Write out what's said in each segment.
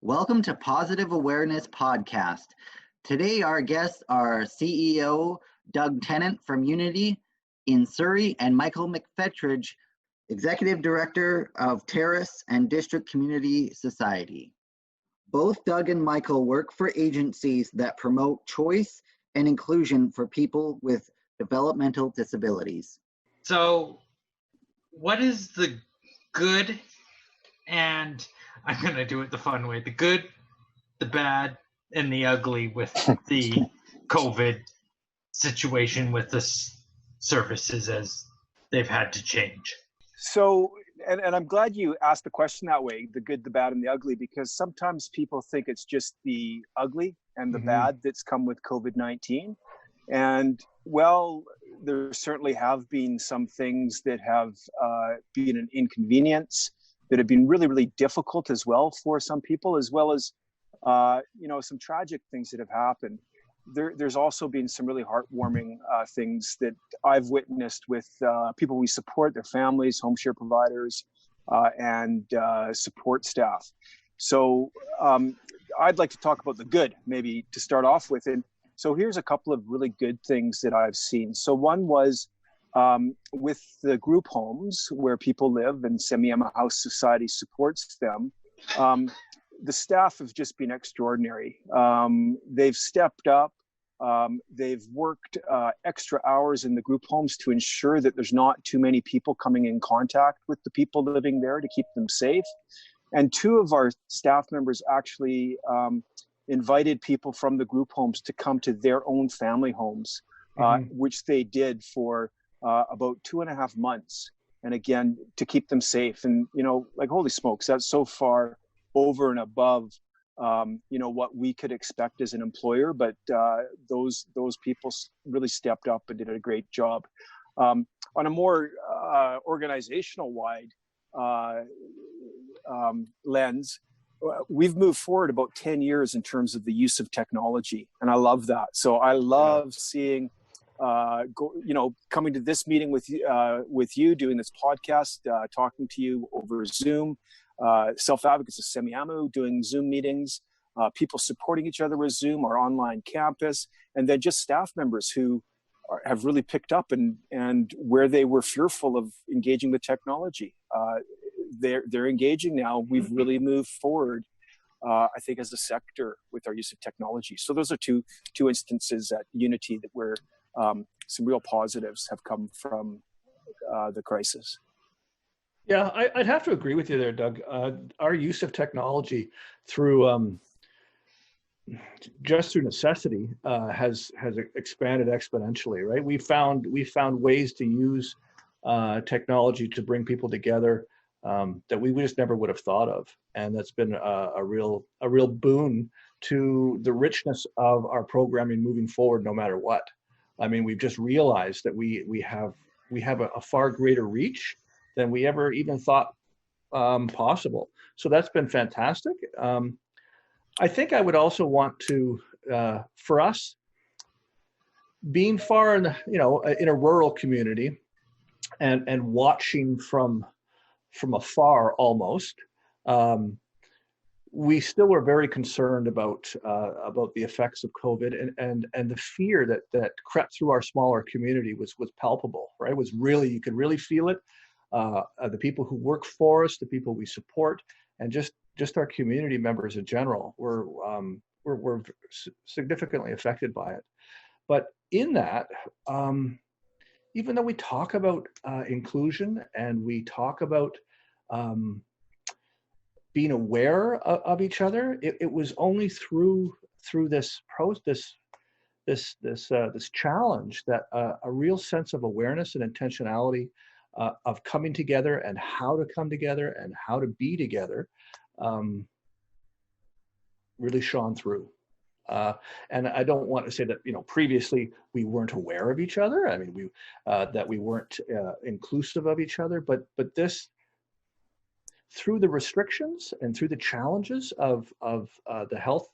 Welcome to Positive Awareness Podcast. Today, our guests are CEO Doug Tennant from UNITI in Surrey and Michael McFetridge, Executive Director of Terrace and District Community Society. Both Doug and Michael work for agencies that promote choice and inclusion for people with developmental disabilities. So, what is the good, and I'm going to do it the fun way, the good, the bad, and the ugly with the COVID situation with the services as they've had to change? So, and I'm glad you asked the question that way, the good, the bad, and the ugly, because sometimes people think it's just the ugly and the bad that's come with COVID-19. And well, there certainly have been some things that have been an inconvenience, that have been really, really difficult as well for some people, as well as, some tragic things that have happened. There's also been some really heartwarming things that I've witnessed with people we support, their families, home share providers, and support staff. So I'd like to talk about the good, maybe to start off with. And so here's a couple of really good things that I've seen. So one was with the group homes where people live and Semiahmoo Society supports them. The staff have just been extraordinary. They've stepped up. They've worked extra hours in the group homes to ensure that there's not too many people coming in contact with the people living there to keep them safe. And two of our staff members actually invited people from the group homes to come to their own family homes, which they did for about 2.5 months. And again, to keep them safe. And, holy smokes, that's so far over and above, what we could expect as an employer. But those people really stepped up and did a great job. On a more organizational wide lens, we've moved forward about 10 years in terms of the use of technology. And I love that. So I love seeing, coming to this meeting with you, doing this podcast, talking to you over Zoom, self-advocates of Semiahmoo doing Zoom meetings, people supporting each other with Zoom, our online campus, and then just staff members who have really picked up and where they were fearful of engaging with technology. They're engaging now. We've really moved forward, I think, as a sector with our use of technology. So those are two instances at UNITI that where some real positives have come from the crisis. Yeah, I'd have to agree with you there, Doug. Our use of technology through just through necessity has expanded exponentially, right? We found ways to use technology to bring people together that we just never would have thought of, and that's been a real boon to the richness of our programming moving forward, no matter what. I mean, we've just realized that we have a far greater reach than we ever even thought possible. So that's been fantastic. I think I would also want to, for us, being far in a rural community, and watching from afar almost, we still were very concerned about the effects of COVID, and the fear that crept through our smaller community was palpable, right? It was really, you could really feel it. The people who work for us, the people we support, and just our community members in general were significantly affected by it. But in that, even though we talk about inclusion and we talk about being aware of each other, it was only through this challenge that a real sense of awareness and intentionality of coming together and how to come together and how to be together really shone through. And I don't want to say that previously we weren't aware of each other. I mean, that we weren't inclusive of each other, but this, through the restrictions and through the challenges of the health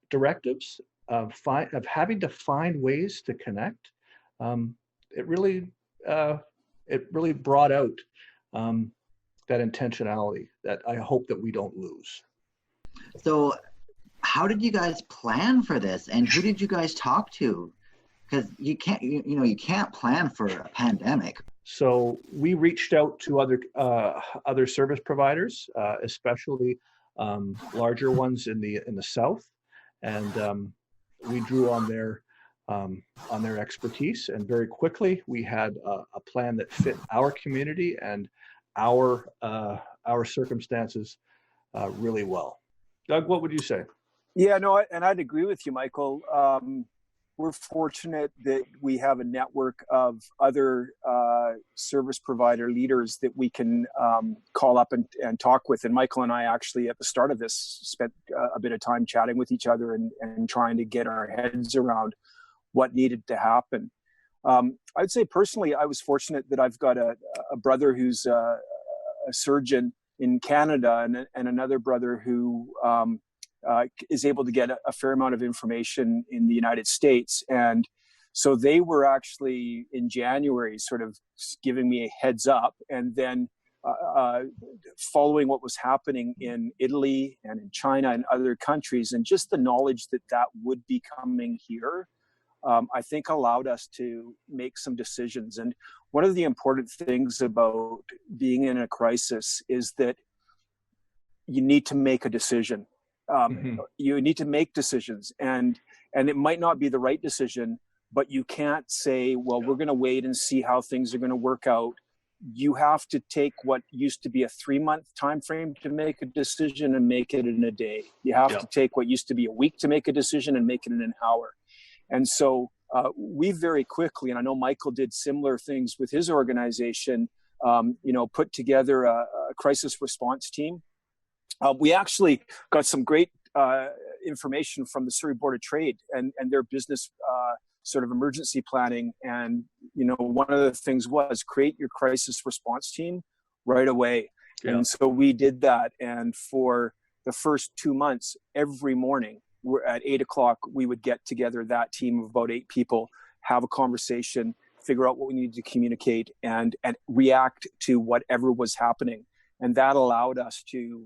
directives, of having to find ways to connect, it really brought out that intentionality that I hope that we don't lose. So how did you guys plan for this, and who did you guys talk to? Because you can't, you can't plan for a pandemic. So we reached out to other service providers, especially larger ones in the south, and we drew on their expertise. And very quickly, we had a plan that fit our community and our circumstances really well. Doug, what would you say? Yeah, no, and I'd agree with you, Michael. We're fortunate that we have a network of other service provider leaders that we can call up and talk with. And Michael and I actually, at the start of this, spent a bit of time chatting with each other and trying to get our heads around what needed to happen. I'd say personally, I was fortunate that I've got a brother who's a surgeon in Canada and another brother who is able to get a fair amount of information in the United States. And so they were actually in January sort of giving me a heads up, and then following what was happening in Italy and in China and other countries, and just the knowledge that would be coming here, I think allowed us to make some decisions. And one of the important things about being in a crisis is that you need to make a decision. You need to make decisions, and it might not be the right decision, but you can't say, well, we're going to wait and see how things are going to work out. You have to take what used to be a 3-month time frame to make a decision and make it in a day. You have to take what used to be a week to make a decision and make it in an hour. And so we very quickly, and I know Michael did similar things with his organization, put together a crisis response team. We actually got some great information from the Surrey Board of Trade and their business sort of emergency planning. And, one of the things was create your crisis response team right away. Yeah. And so we did that. And for the first 2 months, every morning at 8:00, we would get together that team of about 8 people, have a conversation, figure out what we needed to communicate, and react to whatever was happening. And that allowed us to,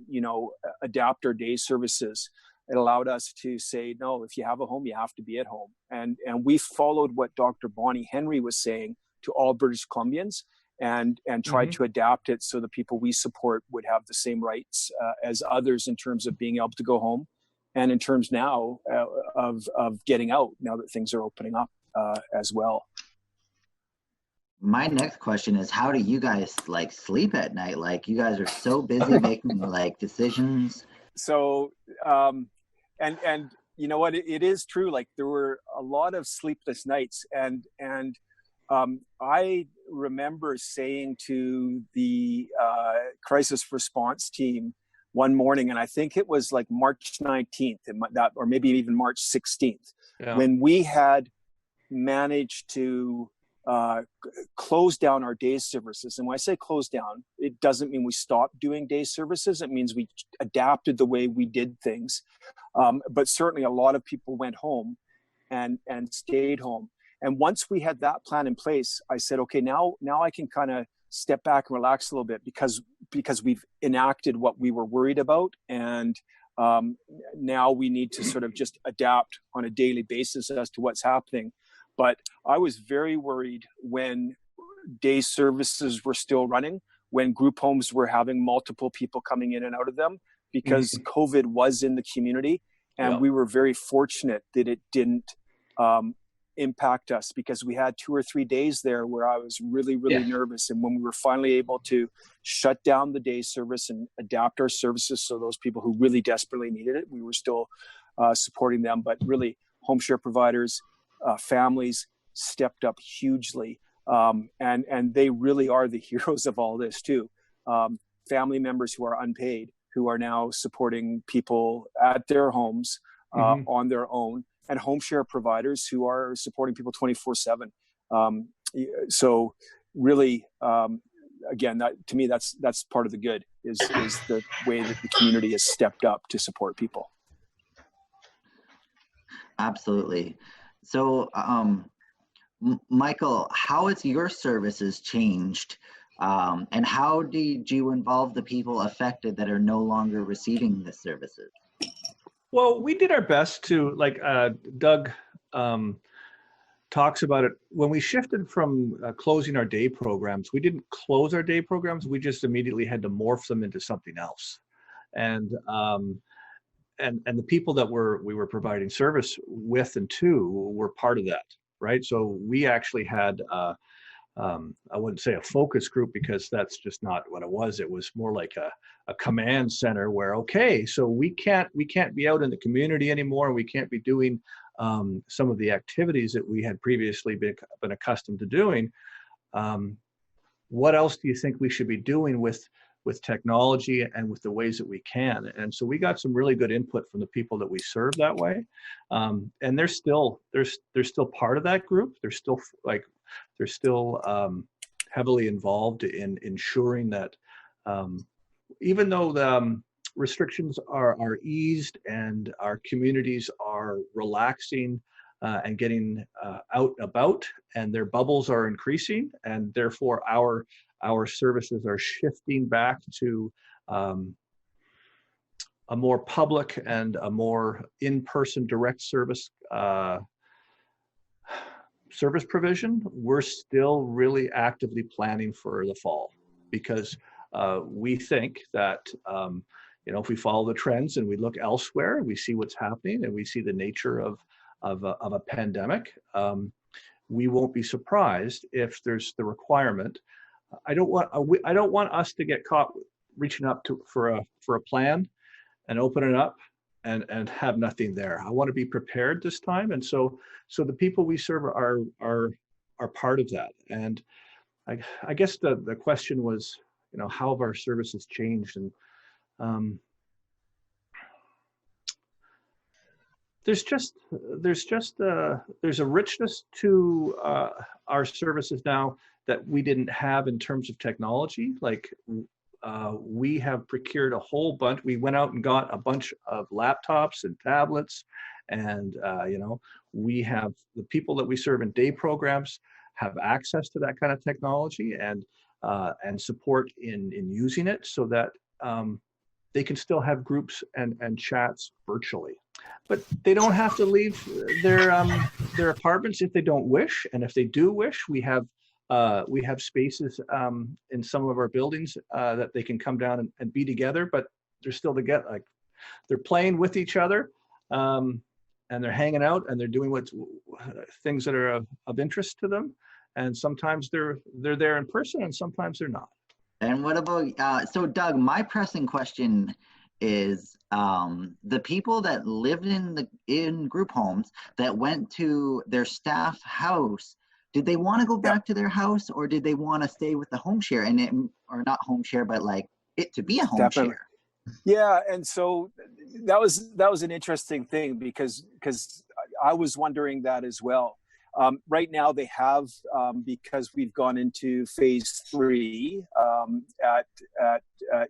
adapt our day services. It allowed us to say, no, if you have a home, you have to be at home. And we followed what Dr. Bonnie Henry was saying to all British Columbians and tried to adapt it so the people we support would have the same rights as others in terms of being able to go home, and in terms now of getting out now that things are opening up as well. My next question is, how do you guys sleep at night? You guys are so busy making decisions. So, and you know what, it is true. There were a lot of sleepless nights, and I remember saying to the crisis response team one morning, and I think it was March 19th, or maybe even March 16th, when we had managed to close down our day services. And when I say close down, it doesn't mean we stopped doing day services. It means we adapted the way we did things. But certainly a lot of people went home and stayed home. And once we had that plan in place, I said, okay, now I can kind of step back and relax a little bit because we've enacted what we were worried about. And now we need to sort of just adapt on a daily basis as to what's happening. But I was very worried when day services were still running, when group homes were having multiple people coming in and out of them, because COVID was in the community. And we were very fortunate that it didn't impact us, because we had 2 or 3 days there where I was really, really nervous. And when we were finally able to shut down the day service and adapt our services so those people who really desperately needed it, we were still supporting them. But really, home share providers, families stepped up hugely, and they really are the heroes of all this too. Family members who are unpaid, who are now supporting people at their homes on their own, and home share providers who are supporting people 24/7. So really, again, to me, that's part of the good is the way that the community has stepped up to support people. Absolutely. So, Michael, how has your services changed, and how did you involve the people affected that are no longer receiving the services? Well, we did our best to, like Doug talks about it. When we shifted from closing our day programs, we didn't close our day programs. We just immediately had to morph them into something else. And the people that we were providing service with and to were part of that, right? So we actually had I wouldn't say a focus group, because that's just not what it was. It was more like a command center where, okay, so we can't be out in the community anymore. We can't be doing some of the activities that we had previously been accustomed to doing. What else do you think we should be doing with technology and with the ways that we can? And so we got some really good input from the people that we serve that way. And they're still part of that group. They're still heavily involved in ensuring that even though the restrictions are eased and our communities are relaxing and getting out and about, and their bubbles are increasing, and therefore our services are shifting back to a more public and a more in-person direct service service provision. We're still really actively planning for the fall, because we think that if we follow the trends and we look elsewhere, we see what's happening and we see the nature of a pandemic, we won't be surprised if there's the requirement. I don't want us to get caught reaching up for a plan and open it up and have nothing there. I want to be prepared this time, and so the people we serve are part of that. And I guess the question was, how have our services changed? And there's a richness to our services now that we didn't have in terms of technology. Like we have procured a whole bunch. We went out and got a bunch of laptops and tablets, and we have the people that we serve in day programs have access to that kind of technology and support in using it, so that they can still have groups and chats virtually. But they don't have to leave their apartments if they don't wish, and if they do wish, we have spaces in some of our buildings that they can come down and be together, but they're still together. Like they're playing with each other, and they're hanging out, and they're doing things that are of interest to them. And sometimes they're there in person, and sometimes they're not. And what about so Doug? My pressing question is the people that lived in group homes that went to their staff house. Did they want to go back to their house, or did they want to stay with the home share or not home share, but like it to be a home share? Yeah, and so that was an interesting thing because I was wondering that as well. Right now they have, because we've gone into phase 3 at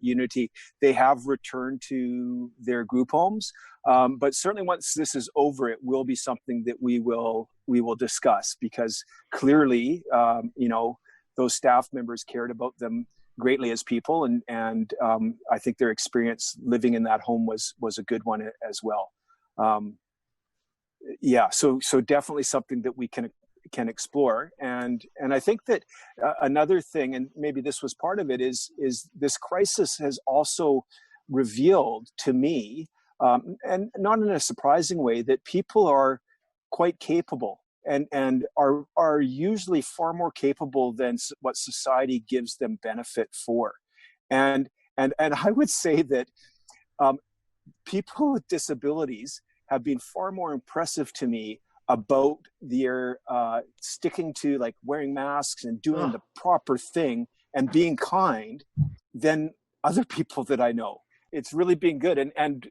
UNITI, they have returned to their group homes. But certainly once this is over, it will be something that we will discuss, because clearly, those staff members cared about them greatly as people, and I think their experience living in that home was a good one as well. Yeah, so definitely something that we can explore, and I think that another thing, and maybe this was part of it, is this crisis has also revealed to me, and not in a surprising way, that people are quite capable and are usually far more capable than what society gives them benefit for, and I would say that people with disabilities have been far more impressive to me about their sticking to like wearing masks and doing the proper thing and being kind than other people that I know. It's really been good. And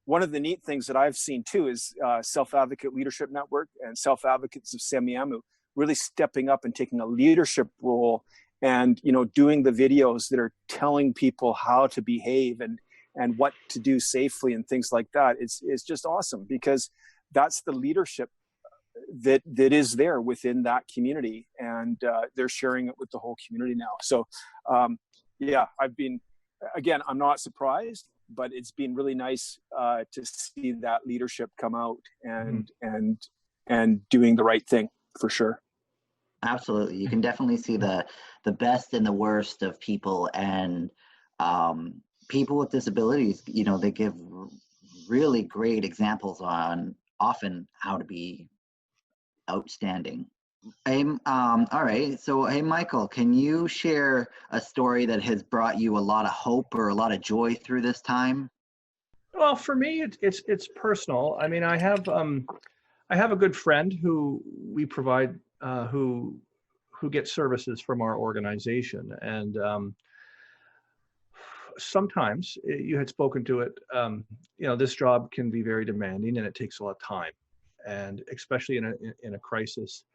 one of the neat things that I've seen too is Self-Advocate Leadership Network and Self-Advocates of Semiahmoo really stepping up and taking a leadership role, and doing the videos that are telling people how to behave and what to do safely and things like that. It's just awesome, because that's the leadership that is there within that community, and they're sharing it with the whole community now. So yeah, I'm not surprised, but it's been really nice to see that leadership come out and doing the right thing for sure. Absolutely. You can definitely see the best and the worst of people, and people with disabilities, they give really great examples on often how to be outstanding. All right. So, hey, Michael, can you share a story that has brought you a lot of hope or a lot of joy through this time? Well, for me, it's personal. I mean, I have a good friend who we provide who gets services from our organization, and sometimes you had spoken to it. This job can be very demanding, and it takes a lot of time, and especially in a crisis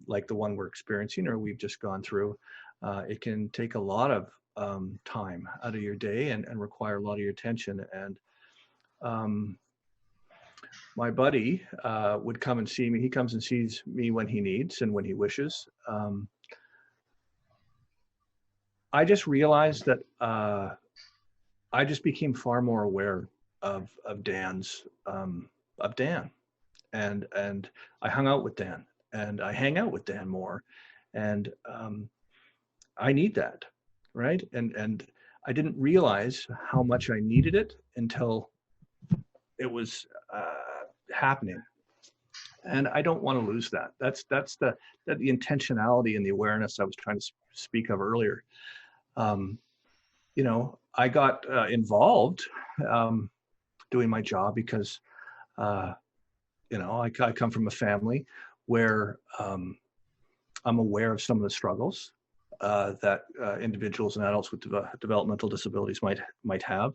like the one we're experiencing or we've just gone through, it can take a lot of time out of your day and require a lot of your attention. And my buddy would come and see me. He comes and sees me when he needs and when he wishes. I just realized that I just became far more aware of Dan, and I hung out with Dan, and I hang out with Dan more, and I need that, right? And I didn't realize how much I needed it until it was happening, and I don't want to lose that. That's the intentionality and the awareness I was trying to speak of earlier. I got involved doing my job because I come from a family where I'm aware of some of the struggles that individuals and adults with developmental disabilities might have,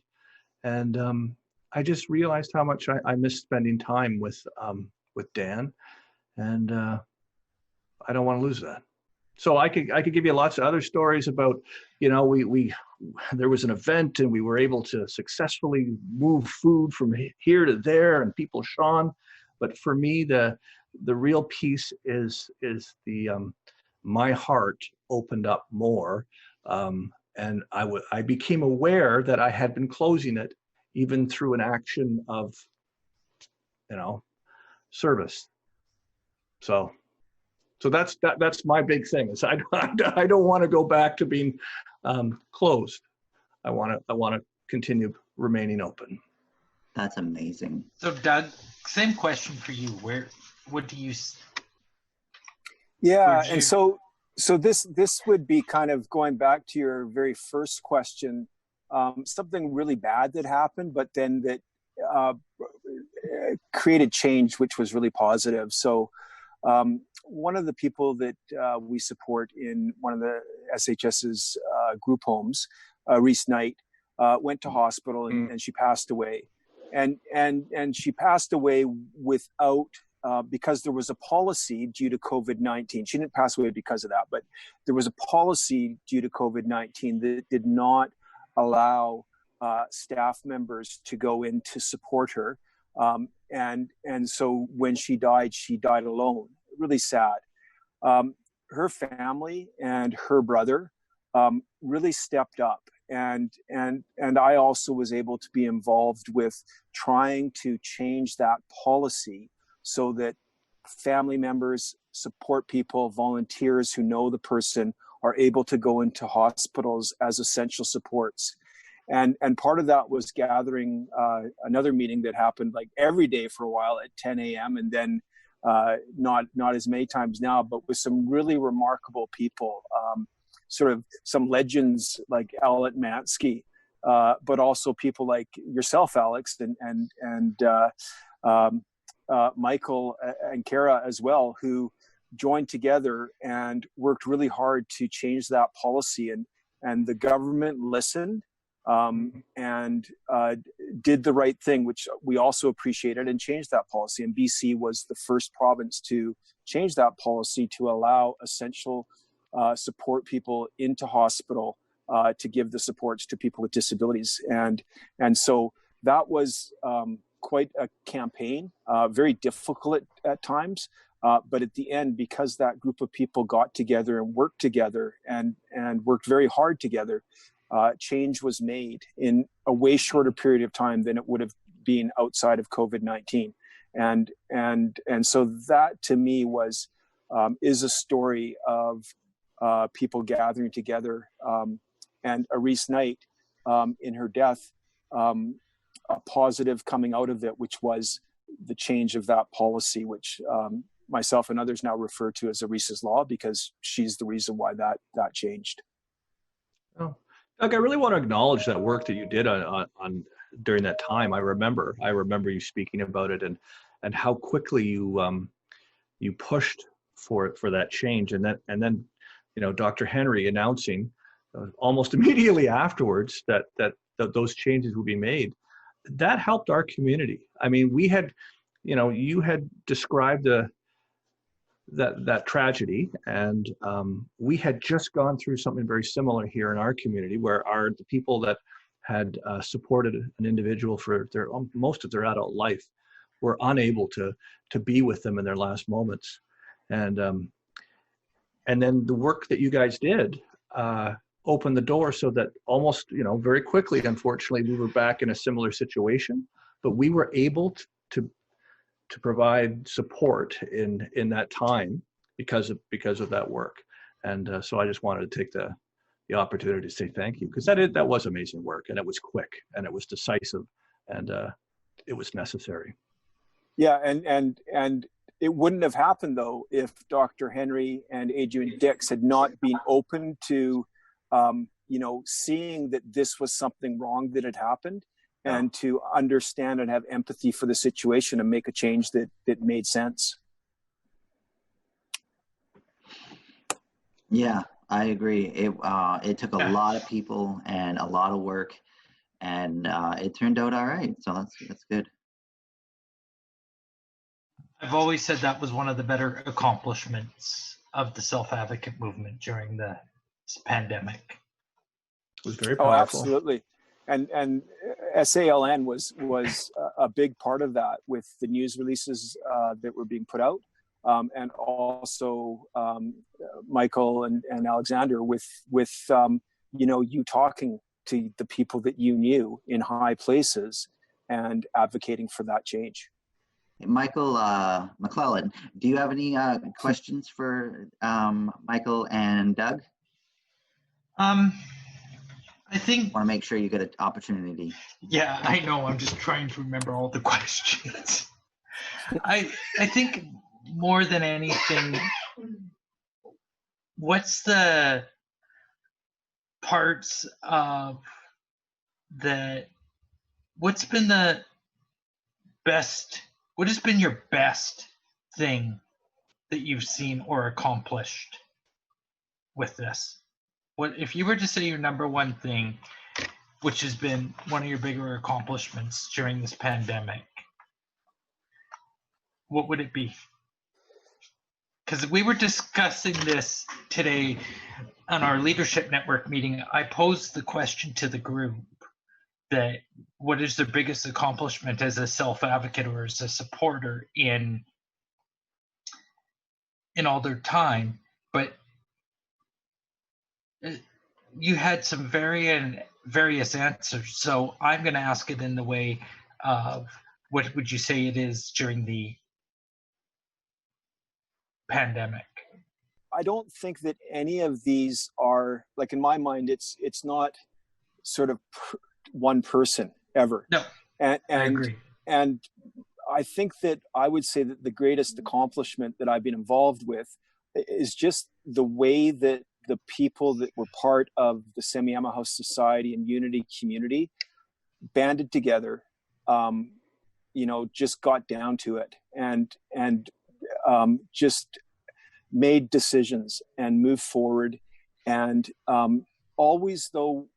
and I just realized how much I miss spending time with Dan, and I don't want to lose that. So I could give you lots of other stories about, we there was an event and we were able to successfully move food from here to there and people shone. But for me, the real piece is the my heart opened up more, and I became aware that I had been closing it even through an action of service. So that's my big thing. Is I don't want to go back to being closed. I want to continue remaining open. That's amazing. So Doug, same question for you. What do you? Yeah, and so this would be kind of going back to your very first question. Something really bad that happened, but then that created change, which was really positive. So one of the people that we support in one of the SHS's group homes, Reese Knight, went to hospital and she passed away. And she passed away without, because there was a policy due to COVID-19. She didn't pass away because of that, but there was a policy due to COVID-19 that did not allow staff members to go in to support her. And so when she died alone. Really sad. Her family and her brother really stepped up, and I also was able to be involved with trying to change that policy so that family members, support people, volunteers who know the person are able to go into hospitals as essential supports. And part of that was gathering another meeting that happened like every day for a while at 10 a.m. and then not as many times now, but with some really remarkable people, sort of some legends like Alex Mansky, but also people like yourself, Alex, and Michael and Kara as well, who joined together and worked really hard to change that policy. And the government listened and did the right thing, which we also appreciated, and changed that policy. And BC was the first province to change that policy to allow essential support people into hospital to give the supports to people with disabilities. And so that was quite a campaign, very difficult at times. But at the end, because that group of people got together and worked together and worked very hard together, change was made in a way shorter period of time than it would have been outside of COVID-19. And so that to me was, is a story of people gathering together. And Arise Knight, in her death, a positive coming out of it, which was the change of that policy, which myself and others now refer to as Arise's Law, because she's the reason why that changed. Oh, Doug, I really want to acknowledge that work that you did on during that time. I remember you speaking about it and how quickly you pushed for that change, and then Dr. Henry announcing almost immediately afterwards that those changes would be made. That helped our community. I mean, we had, you had described that tragedy, and we had just gone through something very similar here in our community, where the people that had supported an individual for most of their adult life were unable to be with them in their last moments, and then the work that you guys did opened the door so that almost very quickly, unfortunately, we were back in a similar situation, but we were able to provide support in that time because of that work. And so I just wanted to take the opportunity to say thank you, because that was amazing work, and it was quick, and it was decisive, and it was necessary. Yeah, and it wouldn't have happened though if Dr. Henry and Adrian Dix had not been open to seeing that this was something wrong that had happened, and to understand and have empathy for the situation and make a change that made sense. Yeah, I agree. It took a lot of people and a lot of work, and it turned out all right. So that's good. I've always said that was one of the better accomplishments of the self-advocate movement during the pandemic. It was very powerful. Oh, absolutely. And SALN was a big part of that, with the news releases that were being put out, and also Michael and Alexander with you talking to the people that you knew in high places and advocating for that change. Michael McClellan, do you have any questions for Michael and Doug? I think Want to make sure you get an opportunity. Yeah, I know. I'm just trying to remember all the questions. I think more than anything, what's the parts of that? What's been the best? What has been your best thing that you've seen or accomplished with this? What if you were to say your number one thing, which has been one of your bigger accomplishments during this pandemic, what would it be? Because we were discussing this today on our leadership network meeting. I posed the question to the group that what is their biggest accomplishment as a self-advocate or as a supporter in all their time, but you had some various answers. So I'm going to ask it in the way of, what would you say it is during the pandemic? I don't think that any of these are, like, in my mind, it's not sort of one person ever. No, I agree. And I think that I would say that the greatest accomplishment that I've been involved with is just the way that the people that were part of the Semiahmoo Society and UNITI community banded together, just got down to it and just made decisions and moved forward, and always though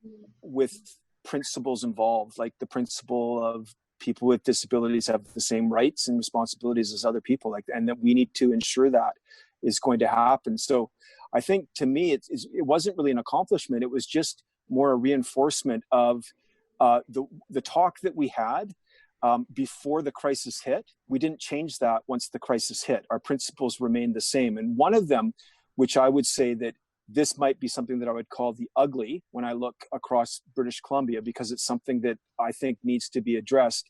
with principles involved, like the principle of people with disabilities have the same rights and responsibilities as other people, and that we need to ensure that is going to happen. So I think, to me, it wasn't really an accomplishment. It was just more a reinforcement of the talk that we had before the crisis hit. We didn't change that once the crisis hit. Our principles remained the same. And one of them, which I would say that this might be something that I would call the ugly when I look across British Columbia, because it's something that I think needs to be addressed,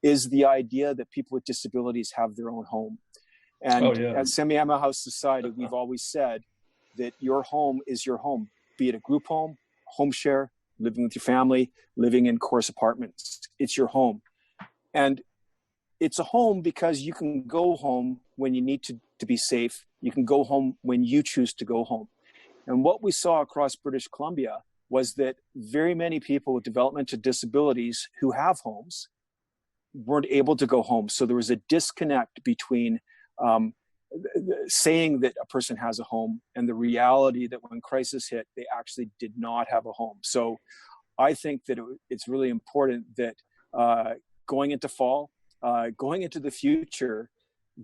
is the idea that people with disabilities have their own home. And at Semiahmoo House Society, we've always said that your home is your home, be it a group home, home share, living with your family, living in course apartments. It's your home. And it's a home because you can go home when you need to be safe. You can go home when you choose to go home. And what we saw across British Columbia was that very many people with developmental disabilities who have homes weren't able to go home. So there was a disconnect between saying that a person has a home and the reality that when crisis hit, they actually did not have a home. So I think that it's really important that going into fall, going into the future,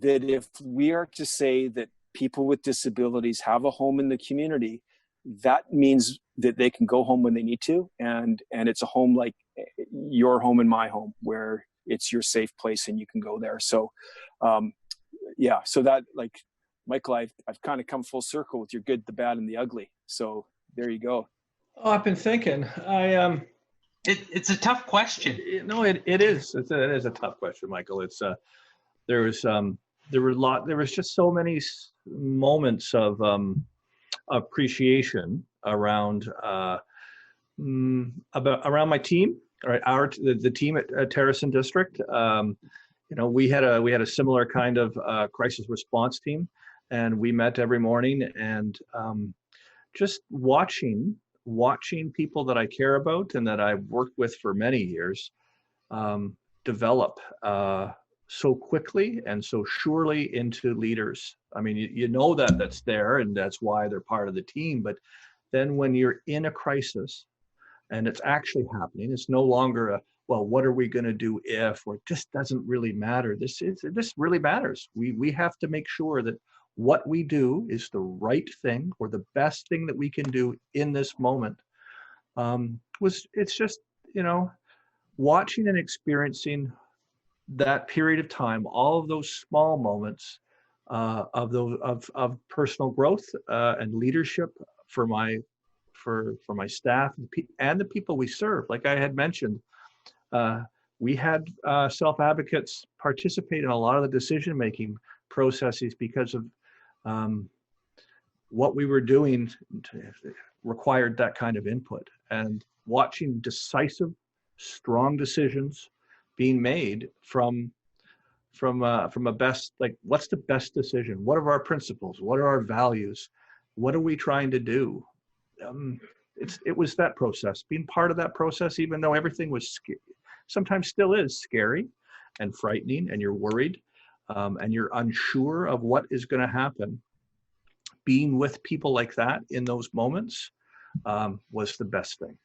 that if we are to say that people with disabilities have a home in the community, that means that they can go home when they need to. And it's a home like your home and my home, where it's your safe place and you can go there. So, so that, like, Michael, I've kind of come full circle with your good, the bad, and the ugly. So there you go. Oh, I've been thinking. It's a tough question. No, it is. It is a tough question, Michael. It's there was just so many moments of appreciation around around my team, right? The team at Terrace and District. We had a similar kind of crisis response team, and we met every morning, and just watching people that I care about and that I've worked with for many years develop so quickly and so surely into leaders. I mean, you know that's there, and that's why they're part of the team. But then when you're in a crisis and it's actually happening, it's no longer well, what are we going to do if, or it just doesn't really matter. This really matters. We have to make sure that what we do is the right thing or the best thing that we can do in this moment. It's just, watching and experiencing that period of time, all of those small moments of personal growth and leadership for my staff and the people we serve. Like I had mentioned, we had self-advocates participate in a lot of the decision-making processes because of what we were doing required that kind of input. And watching decisive, strong decisions being made from a best, like, what's the best decision? What are our principles? What are our values? What are we trying to do? It was that process, being part of that process, even though everything was sometimes still is scary and frightening, and you're worried and you're unsure of what is going to happen. Being with people like that in those moments was the best thing.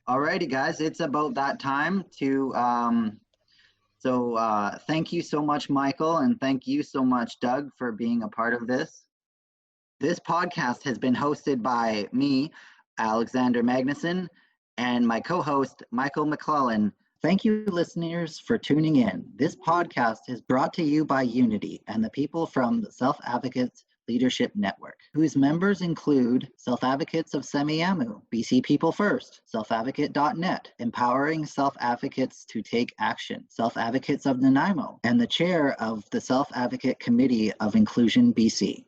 All righty, guys, it's about that time to thank you so much, Michael, and thank you so much, Doug, for being a part of this. This podcast has been hosted by me, Alexander Magnuson, and my co-host, Michael McClellan. Thank you, listeners, for tuning in. This podcast is brought to you by UNITI and the people from the Self-Advocates Leadership Network, whose members include Self-Advocates of Semiahmoo, BC People First, selfadvocate.net, empowering self-advocates to take action, Self-Advocates of Nanaimo, and the chair of the Self-Advocate Committee of Inclusion BC.